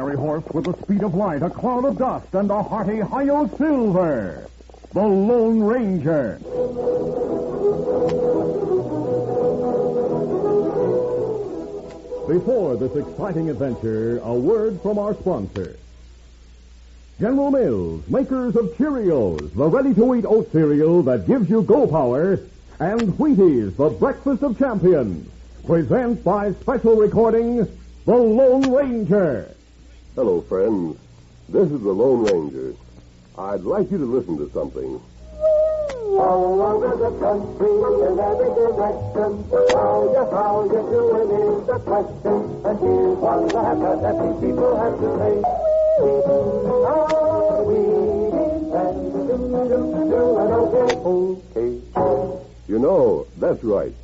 fiery horse with the speed of light, a cloud of dust, and a hearty hi-yo silver. The Lone Ranger. Before this exciting adventure, a word from our sponsor. General Mills, makers of Cheerios, the ready-to-eat oat cereal that gives you go power, and Wheaties, the breakfast of champions, present by special recording, The Lone Ranger. Hello, friends. This is The Lone Ranger. I'd like you to listen to something. All over the country, in every direction, how you doing is the question. And here's what the happy people have to say. Are we doing okay? You know, that's right.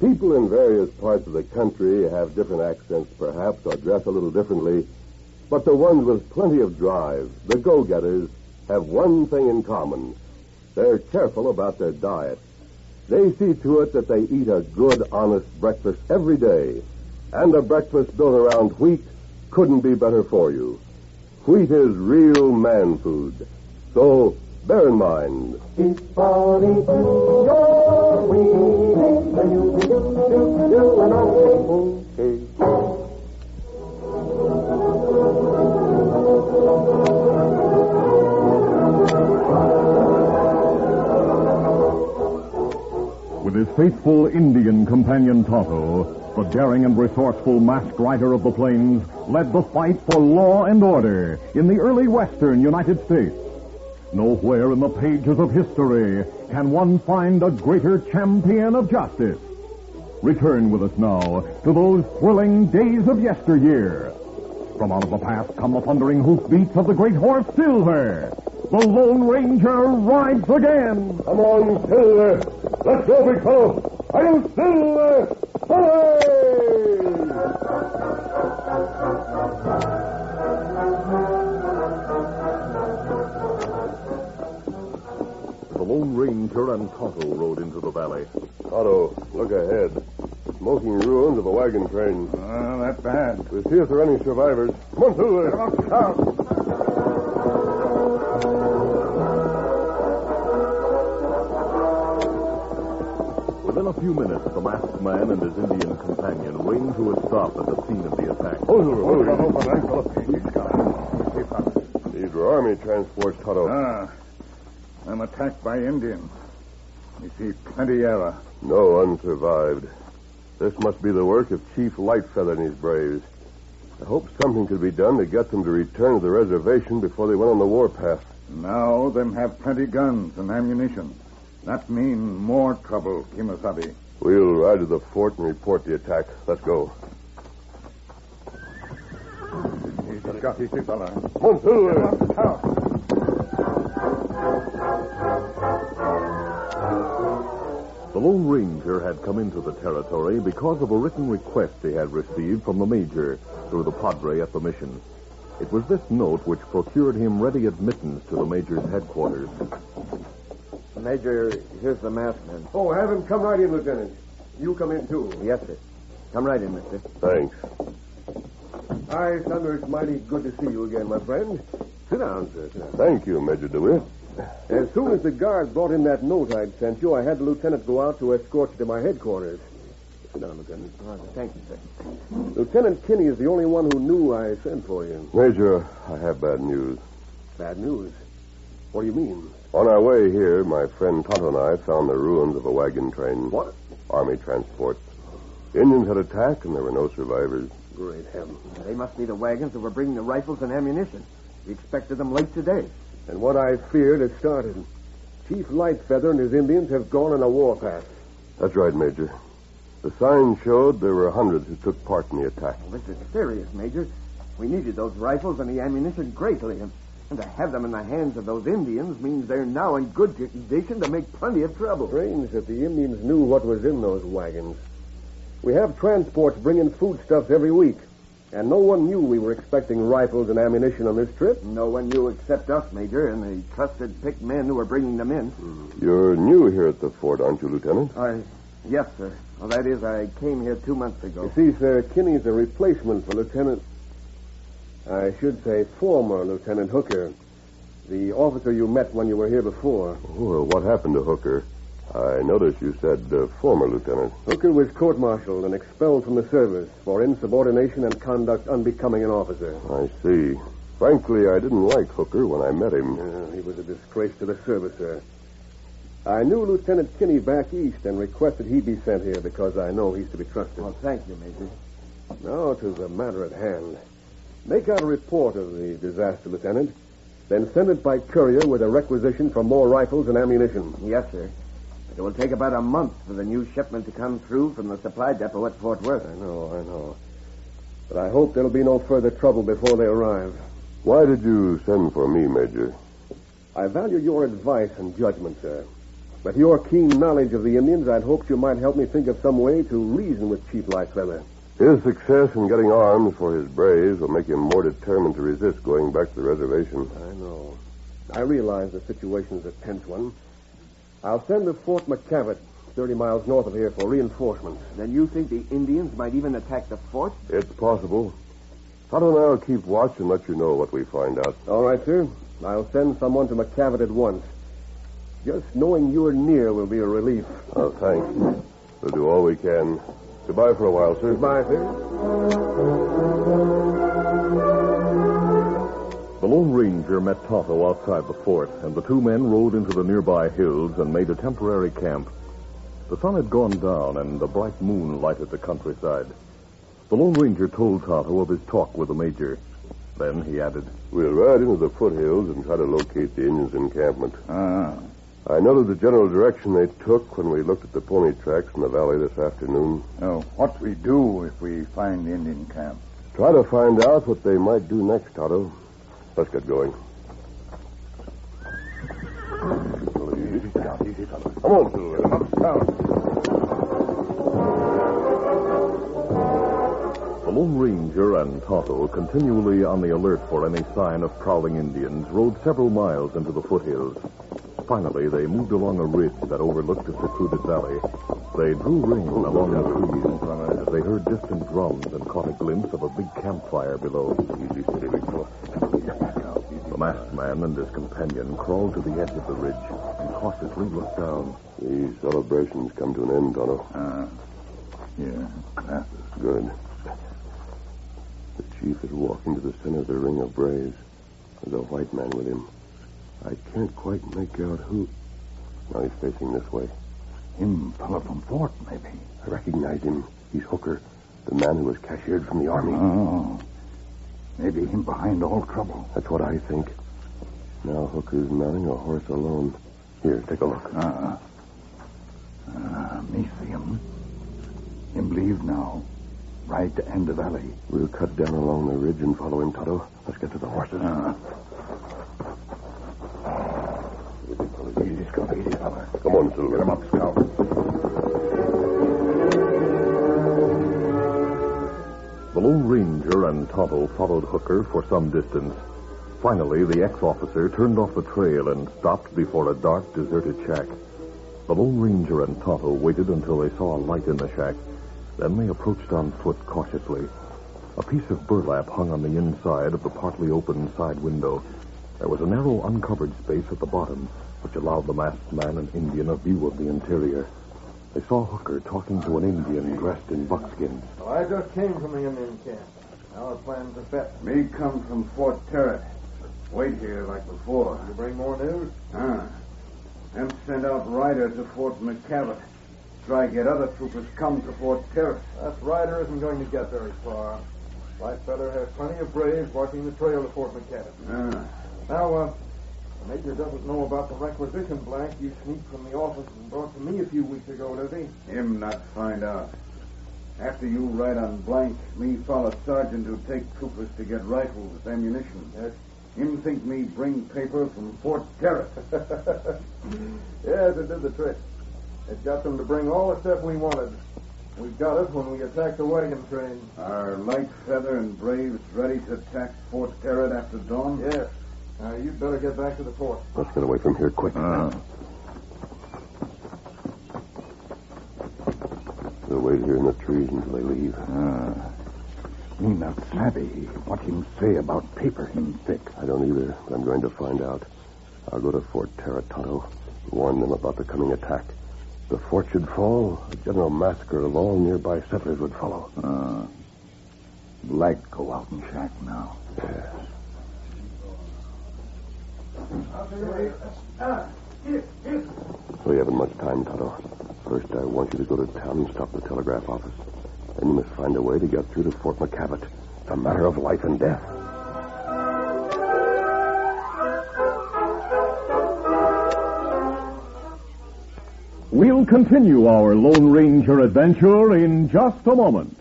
People in various parts of the country have different accents, perhaps, or dress a little differently. But the ones with plenty of drive, the go-getters, have one thing in common. They're careful about their diet. They see to it that they eat a good, honest breakfast every day. And a breakfast built around wheat couldn't be better for you. Wheat is real man food. So, bear in mind. Keep on eating your wheat, and you'll be doing okay. With his faithful Indian companion Tonto, the daring and resourceful masked rider of the plains led the fight for law and order in the early western United States. Nowhere in the pages of history can one find a greater champion of justice. Return with us now to those thrilling days of yesteryear. From out of the past come the thundering hoofbeats of the great horse Silver. The Lone Ranger rides again. Come on, Silver. Let's go, big fellow. Are you Silver? Hooray! The Lone Ranger and Tonto rode into the valley. Otto, look ahead. Smoking ruins of a wagon train. Not bad. We'll see if there are any survivors. Come on, Silver. Within a few minutes, the masked man and his Indian companion reined to a stop at the scene of the attack. These were army transports, Otto. I'm attacked by Indians. You see plenty error. No unsurvived. This must be the work of Chief Lightfeather and his braves. I hope something could be done to get them to return to the reservation before they went on the warpath. Now them have plenty guns and ammunition. That mean more trouble, Kimasabi. We'll ride to the fort and report the attack. Let's go. Easy, fella. Come on, Silver. The Lone Ranger had come into the territory because of a written request he had received from the Major through the Padre at the mission. It was this note which procured him ready admittance to the Major's headquarters. Major, here's the masked man. Oh, have him come right in, Lieutenant. You come in, too. Yes, sir. Come right in, mister. Thanks. Aye, Thunder, it's mighty good to see you again, my friend. Sit down, sir. Thank you, Major DeWitt. As soon as the guard brought in that note I'd sent you, I had the lieutenant go out to escort you to my headquarters. Sit down, Lieutenant. Thank you, sir. Lieutenant Kinney is the only one who knew I sent for you. Major, I have bad news. Bad news? What do you mean? On our way here, my friend Tonto and I found the ruins of a wagon train. What? Army transport. Indians had attacked, and there were no survivors. Great heavens. They must be the wagons that were bringing the rifles and ammunition. We expected them late today. And what I feared has started. Chief Lightfeather and his Indians have gone on a warpath. That's right, Major. The signs showed there were hundreds who took part in the attack. Well, this is serious, Major. We needed those rifles and the ammunition greatly, and to have them in the hands of those Indians means they're now in good condition to make plenty of trouble. Strange that the Indians knew what was in those wagons. We have transports bringing foodstuffs every week, and no one knew we were expecting rifles and ammunition on this trip. No one knew except us, Major, and the trusted picked men who were bringing them in. You're new here at the fort, aren't you, Lieutenant? Yes, sir. Well, that is, I came here 2 months ago. You see, sir, Kinney's a replacement for Lieutenant... I should say former Lieutenant Hooker. The officer you met when you were here before. Well, what happened to Hooker? I noticed you said former lieutenant. Hooker was court-martialed and expelled from the service for insubordination and conduct unbecoming an officer. I see. Frankly, I didn't like Hooker when I met him. He was a disgrace to the service, sir. I knew Lieutenant Kinney back east and requested he be sent here because I know he's to be trusted. Well, thank you, Major. Now to the matter at hand. Make out a report of the disaster, Lieutenant. Then send it by courier with a requisition for more rifles and ammunition. Yes, sir. It will take about a month for the new shipment to come through from the supply depot at Fort Worth. I know. But I hope there'll be no further trouble before they arrive. Why did you send for me, Major? I value your advice and judgment, sir. With your keen knowledge of the Indians, I'd hoped you might help me think of some way to reason with Chief Lightfeather. His success in getting arms for his braves will make him more determined to resist going back to the reservation. I know. I realize the situation is a tense one. I'll send to Fort McCavitt, 30 miles north of here, for reinforcements. Then you think the Indians might even attack the fort? It's possible. Todd and I will keep watch and let you know what we find out. All right, sir. I'll send someone to McCavitt at once. Just knowing you're near will be a relief. Oh, thanks. We'll do all we can. Goodbye for a while, sir. Goodbye, sir. The Lone Ranger met Tonto outside the fort, and the two men rode into the nearby hills and made a temporary camp. The sun had gone down, and a bright moon lighted the countryside. The Lone Ranger told Tonto of his talk with the Major. Then he added, We'll ride into the foothills and try to locate the Indians' encampment. I noted the general direction they took when we looked at the pony tracks in the valley this afternoon. Oh, what we do if we find the Indian camp? Try to find out what they might do next, Tonto. Let's get going. Come on, Silver. The Lone Ranger and Tonto, continually on the alert for any sign of prowling Indians, rode several miles into the foothills. Finally, they moved along a ridge that overlooked a secluded valley. They drew rein along the trees as they heard distant drums and caught a glimpse of a big campfire below. The masked man and his companion crawled to the edge of the ridge and cautiously looked down. These celebrations come to an end, Tonto. Yeah. Good. The chief is walking to the center of the ring of braves. There's a white man with him. I can't quite make out who. Now he's facing this way. Him fella from Fort, maybe. I recognize him. He's Hooker, the man who was cashiered from the army. Oh. Maybe him behind all trouble. That's what I think. Now Hooker's mounting a horse alone. Here, take a look. Me see him. Him leave now. Ride to end the valley. We'll cut down along the ridge and follow him, Tonto. Let's get to the horses. Easy, Scout. Easy, fella. Come on, Silver. Get him up, Scout. The Lone Ranger and Tonto followed Hooker for some distance. Finally, the ex-officer turned off the trail and stopped before a dark, deserted shack. The Lone Ranger and Tonto waited until they saw a light in the shack. Then they approached on foot cautiously. A piece of burlap hung on the inside of the partly open side window. There was a narrow, uncovered space at the bottom, which allowed the masked man and Indian a view of the interior. They saw Hooker talking to an Indian dressed in buckskin. Well, I just came from the Indian camp. Our plans are set. Me come from Fort Terret. Wait here like before. You bring more news? Them send out riders to Fort McCavitt. Try get other troopers come to Fort Terret. That rider isn't going to get very far. Lightfeather has plenty of braves watching the trail to Fort McCavitt. Now, the Major doesn't know about the requisition blank you sneaked from the office and brought to me a few weeks ago, does he? Him not find out. After you write on blank, me follow sergeant who take troopers to get rifles, ammunition. Yes. Him think me bring paper from Fort Terret. Yes, it did the trick. It got them to bring all the stuff we wanted. We got it when we attacked the wagon train. Are Lightfeather and Braves ready to attack Fort Terret after dawn? Yes. Now, you'd better get back to the fort. Let's get away from here quick. We'll wait here in the trees until they leave. Me not savvy what him say about paper him fix. I don't either, but I'm going to find out. I'll go to Fort Tonto, warn them about the coming attack. If the fort should fall, a general massacre of all nearby settlers would follow. Light go out in shack now. Yes. We haven't much time, Tonto. First, I want you to go to town and stop the telegraph office. Then you must find a way to get through to Fort McCavitt. It's a matter of life and death. We'll continue our Lone Ranger adventure in just a moment.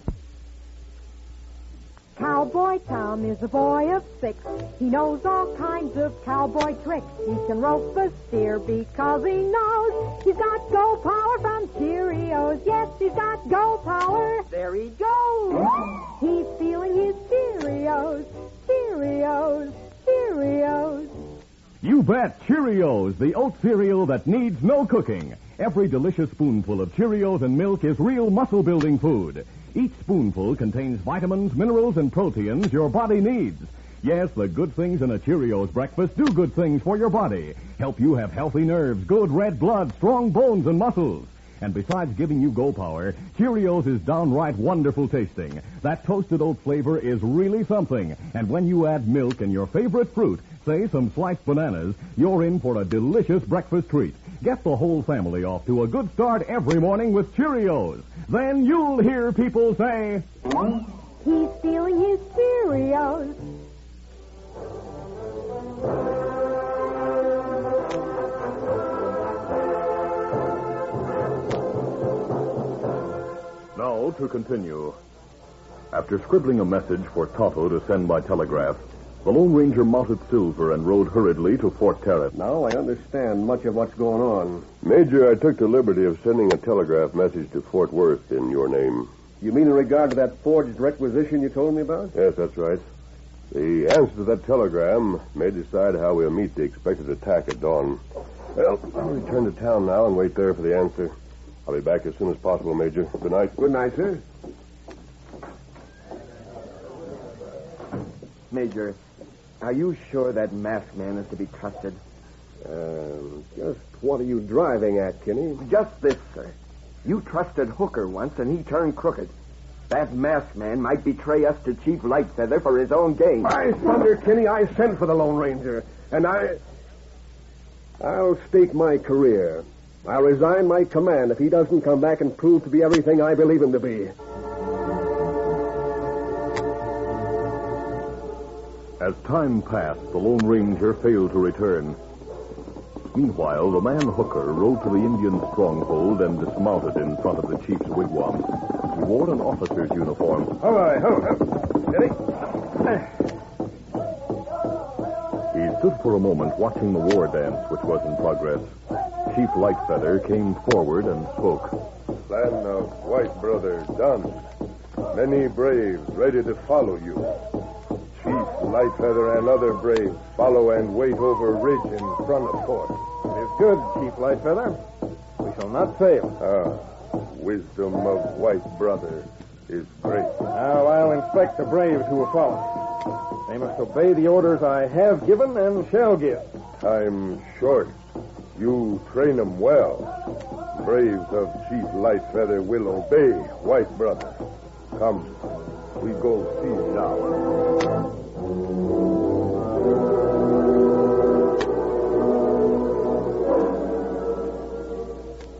Cowboy Tom is a boy of 6. He knows all kinds of cowboy tricks. He can rope a steer because he knows he's got go power from Cheerios. Yes, he's got go power. There he goes. He's feeling his Cheerios, Cheerios, Cheerios. You bet, Cheerios, the oat cereal that needs no cooking. Every delicious spoonful of Cheerios and milk is real muscle-building food. Each spoonful contains vitamins, minerals, and proteins your body needs. Yes, the good things in a Cheerios breakfast do good things for your body. Help you have healthy nerves, good red blood, strong bones, and muscles. And besides giving you go power, Cheerios is downright wonderful tasting. That toasted oat flavor is really something. And when you add milk and your favorite fruit, say some sliced bananas, you're in for a delicious breakfast treat. Get the whole family off to a good start every morning with Cheerios. Then you'll hear people say, he's feeling his Cheerios. Now to continue. After scribbling a message for Tonto to send by telegraph, the Lone Ranger mounted Silver and rode hurriedly to Fort Tarrant. Now I understand much of what's going on. Major, I took the liberty of sending a telegraph message to Fort Worth in your name. You mean in regard to that forged requisition you told me about? Yes, that's right. The answer to that telegram may decide how we'll meet the expected attack at dawn. Well, I'll return to town now and wait there for the answer. I'll be back as soon as possible, Major. Good night. Good night, sir. Major, are you sure that masked man is to be trusted? Just what are you driving at, Kinney? Just this, sir. You trusted Hooker once, and he turned crooked. That masked man might betray us to Chief Lightfeather for his own gain. By thunder, Kinney, I sent for the Lone Ranger, and I'll stake my career. I'll resign my command if he doesn't come back and prove to be everything I believe him to be. As time passed, the Lone Ranger failed to return. Meanwhile, the man Hooker rode to the Indian stronghold and dismounted in front of the chief's wigwam. He wore an officer's uniform. All right, hold up. Steady. He stood for a moment watching the war dance which was in progress. Chief Lightfeather came forward and spoke. Land of white brother done. Many braves ready to follow you. Chief Lightfeather and other braves follow and wait over ridge in front of fort. It is good, Chief Lightfeather. We shall not fail. Wisdom of white brother is great. Now I'll inspect the braves who will follow. They must obey the orders I have given and shall give. Time short. You train them well. Braves of Chief Lightfeather will obey white brother. Come, we go see now.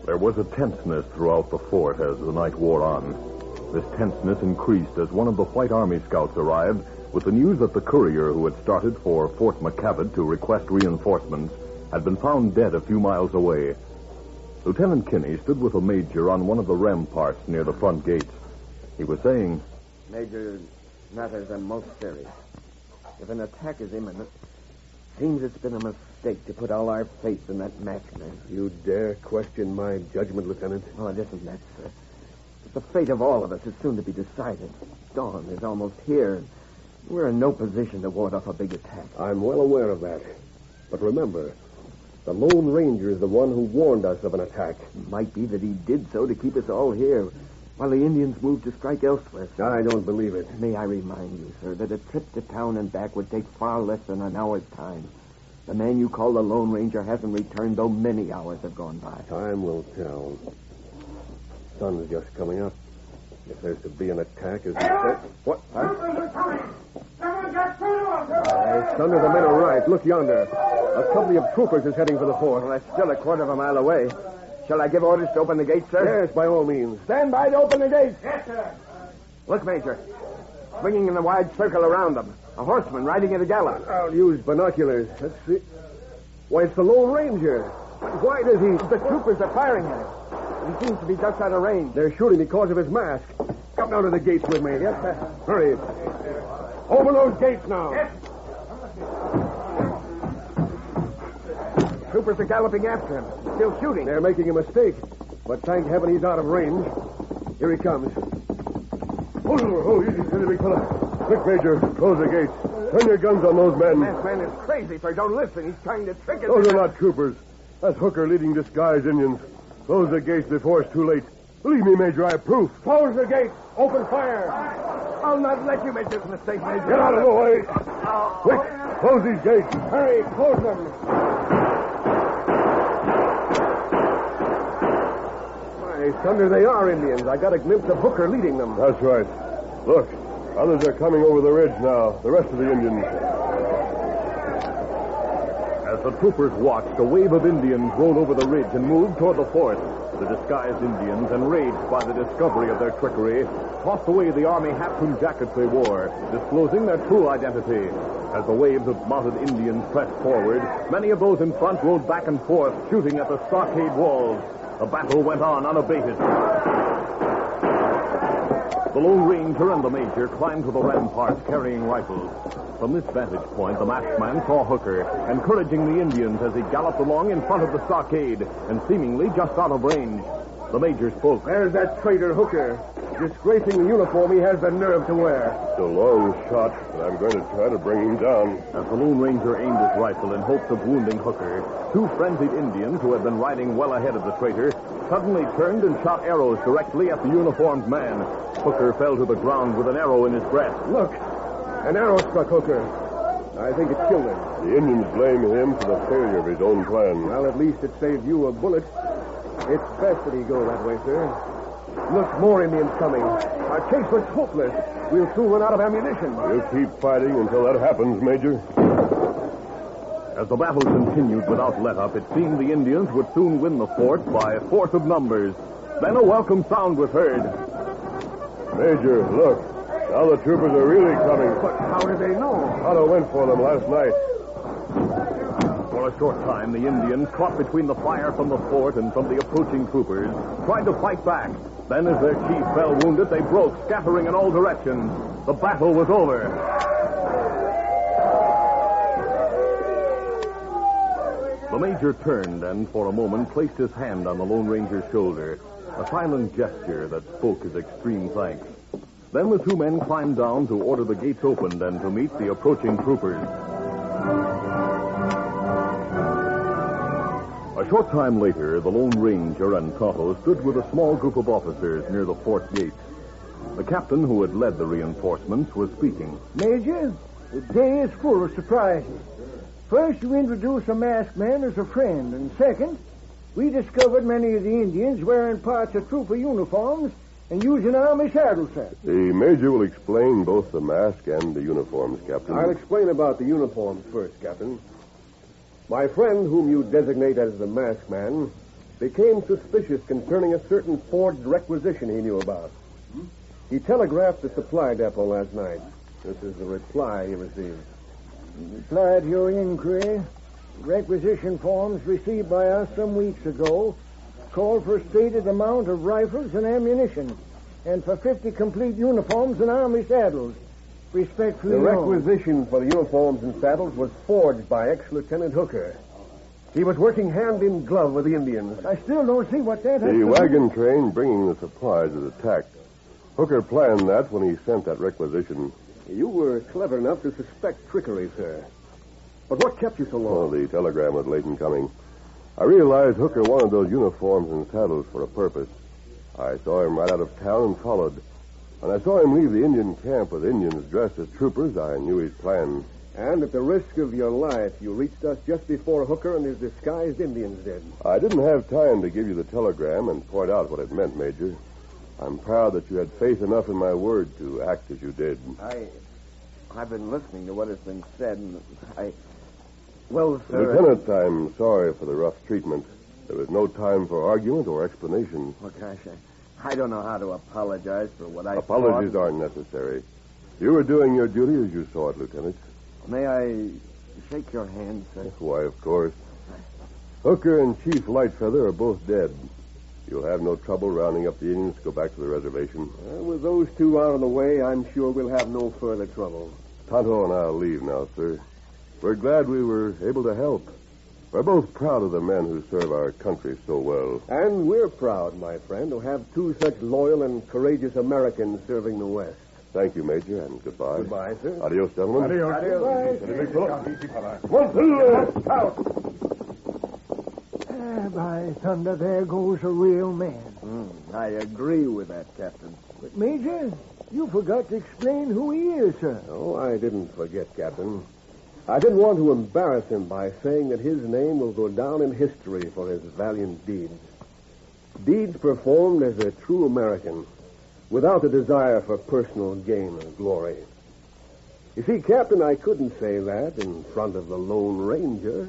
There was a tenseness throughout the fort as the night wore on. This tenseness increased as one of the White Army scouts arrived with the news that the courier who had started for Fort McCavitt to request reinforcements had been found dead a few miles away. Lieutenant Kinney stood with a major on one of the ramparts near the front gates. He was saying, Major, matters are most serious. If an attack is imminent, seems it's been a mistake to put all our faith in that masked man. You dare question my judgment, Lieutenant? Oh, it isn't that, sir. The fate of all of us is soon to be decided. Dawn is almost here. We're in no position to ward off a big attack. I'm well aware of that. But remember, the Lone Ranger is the one who warned us of an attack. It might be that he did so to keep us all here. while the Indians moved to strike elsewhere. I don't believe it. May I remind you, sir, that a trip to town and back would take far less than an hour's time. The man you call the Lone Ranger hasn't returned, though many hours have gone by. Time will tell. Sun's just coming up. If there's to be an attack, as he said... What? Huh? Thunder, the men are right. Look yonder. A company of troopers is heading for the fort. Well, that's still a quarter of a mile away. Shall I give orders to open the gate, sir? Yes, by all means. Stand by to open the gate. Yes, sir. Look, Major. Swinging in a wide circle around them. A horseman riding at a gallop. I'll use binoculars. Let's see. Why, it's the Lone Ranger. Why does he... The troopers are firing at him. He seems to be just out of range. They're shooting because of his mask. Come down to the gates with me. Yes, sir. Hurry. Open those gates now. Yes. Troopers are galloping after him. Still shooting. They're making a mistake. But thank heaven he's out of range. Here he comes. Oh, easy, steady, big fella. Quick, Major. Close the gates. Turn your guns on those men. That man is crazy, sir. Don't listen. He's trying to trick us. Those are not troopers. That's Hooker leading disguised Indians. Close the gates before it's too late. Believe me, Major, I have proof. Close the gates. Open fire. I'll not let you make this mistake, Major. Get out of the way. Quick, close these gates. Hurry, close them. My thunder, they are Indians. I got a glimpse of Hooker leading them. That's right. Look, others are coming over the ridge now. The rest of the Indians. As the troopers watched, a wave of Indians rode over the ridge and moved toward the fort. The disguised Indians, enraged by the discovery of their trickery, tossed away the army hats and jackets they wore, disclosing their true identity. As the waves of mounted Indians pressed forward, many of those in front rode back and forth, shooting at the stockade walls. The battle went on unabated. The Lone Ranger and the Major climbed to the ramparts carrying rifles. From this vantage point, the masked man saw Hooker, encouraging the Indians as he galloped along in front of the stockade and seemingly just out of range. The Major spoke. There's that traitor Hooker, disgracing the uniform he has the nerve to wear. It's a long shot, but I'm going to try to bring him down. As the Lone Ranger aimed his rifle in hopes of wounding Hooker, two frenzied Indians who had been riding well ahead of the traitor suddenly turned and shot arrows directly at the uniformed man. Hooker fell to the ground with an arrow in his breast. Look, an arrow struck Hooker. I think it killed him. The Indians blame him for the failure of his own plan. Well, at least it saved you a bullet. It's best that he go that way, sir. Look, more Indians coming. Our chase was hopeless. We'll soon run out of ammunition. We'll keep fighting until that happens, Major. As the battle continued without let-up, it seemed the Indians would soon win the fort by a force of numbers. Then a welcome sound was heard. Major, look. Now the troopers are really coming. But how did they know? Otto went for them last night. For a short time, the Indians, caught between the fire from the fort and from the approaching troopers, tried to fight back. Then, as their chief fell wounded, they broke, scattering in all directions. The battle was over. The Major turned and, for a moment, placed his hand on the Lone Ranger's shoulder, a silent gesture that spoke his extreme thanks. Then the two men climbed down to order the gates opened and to meet the approaching troopers. A short time later, the Lone Ranger and Tonto stood with a small group of officers near the fort gates. The captain who had led the reinforcements was speaking. Major, the day is full of surprises. First, you introduced a masked man as a friend, and second, we discovered many of the Indians wearing parts of trooper uniforms and using army saddle sets. The Major will explain both the mask and the uniforms, Captain. I'll explain about the uniforms first, Captain. My friend, whom you designate as the masked man, became suspicious concerning a certain forged requisition he knew about. He telegraphed the supply depot last night. This is the reply he received. In reply to your inquiry, requisition forms received by us some weeks ago called for a stated amount of rifles and ammunition, and for 50 complete uniforms and army saddles. Respectfully The known. requisition for the uniforms and saddles was forged by ex-Lieutenant Hooker. He was working hand in glove with the Indians. I still don't see what that has The to wagon train bringing the supplies was attacked. Hooker planned that when he sent that requisition. You were clever enough to suspect trickery, sir. But what kept you so long? Oh, the telegram was late in coming. I realized Hooker wanted those uniforms and saddles for a purpose. I saw him right out of town and followed. When I saw him leave the Indian camp with Indians dressed as troopers, I knew his plan. And at the risk of your life, you reached us just before Hooker and his disguised Indians did. I didn't have time to give you the telegram and point out what it meant, Major. I'm proud that you had faith enough in my word to act as you did. I've been listening to what has been said, and Well, sir... Lieutenant, I'm sorry for the rough treatment. There was no time for argument or explanation. Well, gosh, I don't know how to apologize for what I Apologies aren't necessary. You were doing your duty as you saw it, Lieutenant. May I shake your hand, sir? Why, of course. Hooker and Chief Lightfeather are both dead. You'll have no trouble rounding up the Indians to go back to the reservation. With those two out of the way, I'm sure we'll have no further trouble. Tonto and I'll leave now, sir. We're glad we were able to help. We're both proud of the men who serve our country so well. And we're proud, my friend, to have two such loyal and courageous Americans serving the West. Thank you, Major, and goodbye. Goodbye, sir. Adios, gentlemen. Adios. Big fellow. Come on, Phil. Out. By thunder, there goes a real man. I agree with that, Captain. But, Major, you forgot to explain who he is, sir. Oh, I didn't forget, Captain. I didn't want to embarrass him by saying that his name will go down in history for his valiant deeds. Deeds performed as a true American, without a desire for personal gain or glory. You see, Captain, I couldn't say that in front of the Lone Ranger.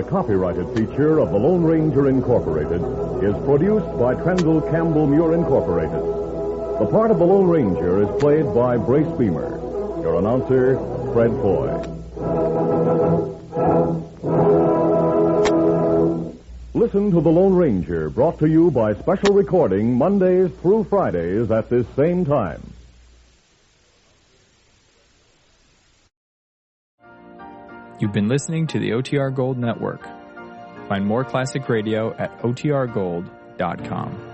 Copyrighted feature of the Lone Ranger Incorporated is produced by Trendle Campbell Muir Incorporated. The part of the Lone Ranger is played by Brace Beamer. Your announcer, Fred Foy. Listen to the Lone Ranger, brought to you by special recording Mondays through Fridays at this same time. You've been listening to the OTR Gold Network. Find more classic radio at otrgold.com.